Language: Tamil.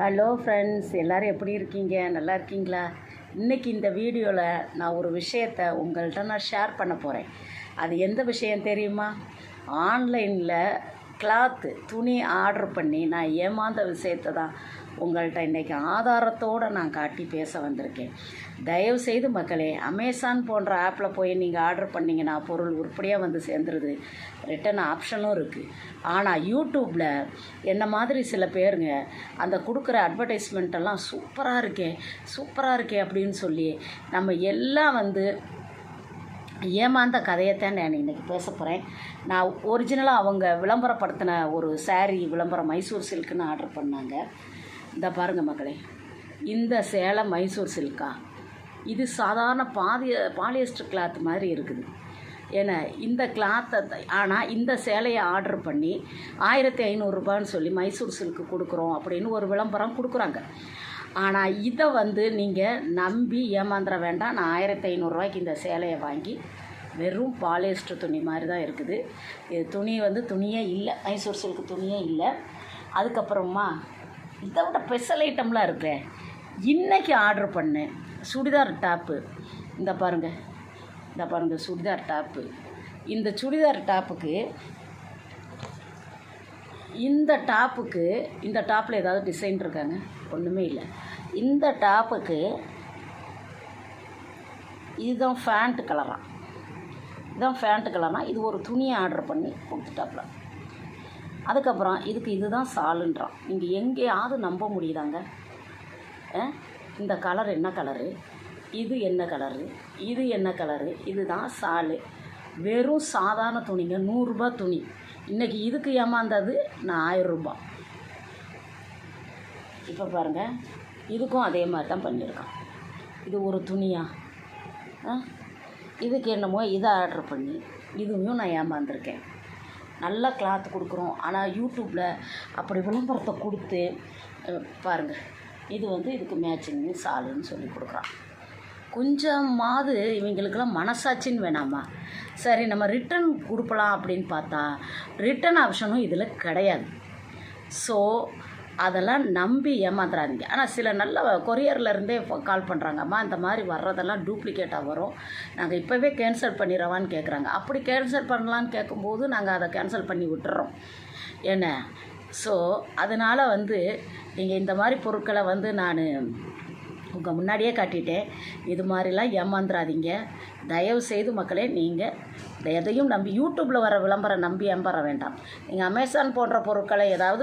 ஹலோ ஃப்ரெண்ட்ஸ், எல்லோரும் எப்படி இருக்கீங்க? நல்லா இருக்கீங்களா? இன்றைக்கி இந்த வீடியோவில் நான் ஒரு விஷயத்தை உங்கள்கிட்ட நான் ஷேர் பண்ண போகிறேன். அது எந்த விஷயம் தெரியுமா? ஆன்லைனில் துணி ஆர்டர் பண்ணி நான் ஏமாந்த விஷயத்தை தான் உங்கள்கிட்ட இன்றைக்கி ஆதாரத்தோடு நான் காட்டி பேச வந்திருக்கேன். தயவுசெய்து மக்களே, அமேசான் போன்ற ஆப்பில் போய் நீங்கள் ஆர்டர் பண்ணிங்கன்னா பொருள் உருப்படியாக வந்து சேர்ந்துருது. ரிட்டன் ஆப்ஷனும் இருக்குது. ஆனால் யூடியூப்பில் என்ன மாதிரி சில பேருங்க அந்த கொடுக்குற அட்வர்டைஸ்மெண்ட்டெல்லாம் சூப்பராக இருக்கே அப்படின்னு சொல்லி நம்ம எல்லாம் வந்து ஏமாந்த கதையைத்தான் நான் இன்றைக்கி பேச போகிறேன். நான் ஒரிஜினலாக அவங்க விளம்பரப்படுத்தின ஒரு saree விளம்பரம் மைசூர் சில்க்குன்னு ஆர்டர் பண்ணாங்க. இந்த பாருங்கள் மக்களே, இந்த சேலை மைசூர் சில்கா, இது சாதாரண பாலியஸ்டர் கிளாத் மாதிரி இருக்குது. ஏன்னா இந்த கிளாத்தை ஆனால் இந்த சேலையை ஆர்டர் பண்ணி 1500 சொல்லி மைசூர் சில்க்கு கொடுக்குறோம் அப்படின்னு ஒரு விளம்பரம் கொடுக்குறாங்க. ஆனால் இதை வந்து நீங்கள் நம்பி ஏமாந்துட வேண்டாம். நான் 1500 இந்த சேலையை வாங்கி வெறும் பாலியஸ்டர் துணி மாதிரி தான் இருக்குது. இது துணி வந்து துணியே இல்லை, மைசூர் சில்க்கு துணியே இல்லை. அதுக்கப்புறமா இதை விட ஸ்பெஷல் ஐட்டம்லாம் இருக்கு. இன்றைக்கி ஆர்டர் பண்ணேன் சுடிதார் டாப்பு. இந்த பாருங்கள் சுடிதார் டாப்பு. இந்த சுடிதார் டாப்புக்கு இந்த டாப்பில் ஏதாவது டிசைன் இருக்காங்க? ஒன்றுமே இல்லை. இந்த டாப்புக்கு இதுதான் ஃபேண்ட் கலராக, இது ஒரு துணியை ஆர்டர் பண்ணி கொடுத்துட்டாப்புல. அதுக்கப்புறம் இதுதான் சாலுன்றான். நீங்கள் எங்கேயாவது நம்ப முடியுதாங்க? இந்த கலர் என்ன கலரு, இது என்ன கலரு, இது என்ன கலரு, இதுதான் சாலு. வெறும் சாதாரண துணிங்க, 100 ரூபாய் துணி. இன்றைக்கி இதுக்கு ஏமாந்தது நான் 1000 ரூபாய். இப்போ பாருங்கள், இதுக்கும் அதே மாதிரி தான் பண்ணியிருக்கான். இது ஒரு துணியா? இதுக்கு என்னமோ இதை ஆர்டர் பண்ணி இதுவும் நான் ஏமாந்துருக்கேன். நல்ல கிளாத் கொடுக்குறோம், ஆனால் யூடியூப்பில் அப்படி விளம்பரத்தை கொடுத்து பாருங்கள், இது வந்து இதுக்கு மேட்சிங்கு சாலுன்னு சொல்லி கொடுக்குறான். கொஞ்சமாவது இவங்களுக்கெல்லாம் மனசாட்சின்னு வேணாமா? சரி, நம்ம ரிட்டன் கொடுக்கலாம் அப்படின்னு பார்த்தா ரிட்டன் ஆப்ஷனும் இதில் கிடையாது. ஸோ அதெல்லாம் நம்பி ஏமாத்துறாதீங்க. ஆனால் சில நல்ல கொரியர்லேருந்தே கால் பண்ணுறாங்க, அம்மா இந்த மாதிரி வர்றதெல்லாம் டூப்ளிகேட்டாக வரும், நாங்கள் இப்போவே கேன்சல் பண்ணிடுறவான்னு கேட்குறாங்க. அப்படி கேன்சல் பண்ணலான்னு கேட்கும்போது நாங்கள் அதை கேன்சல் பண்ணி விட்டுறோம். என்ன ஸோ அதனால் வந்து நீங்கள் இந்த மாதிரி பொருட்களை வந்து நான் உங்கள் முன்னாடியே காட்டிட்டேன். இது மாதிரிலாம் ஏமாந்துடாதீங்க தயவு செய்து மக்களே. நீங்கள் எதையும் நம்பி யூடியூப்பில் வர விளம்பரம் நம்பி ஏமாற வேண்டாம். நீங்கள் அமேசான் போன்ற பொருட்களை ஏதாவது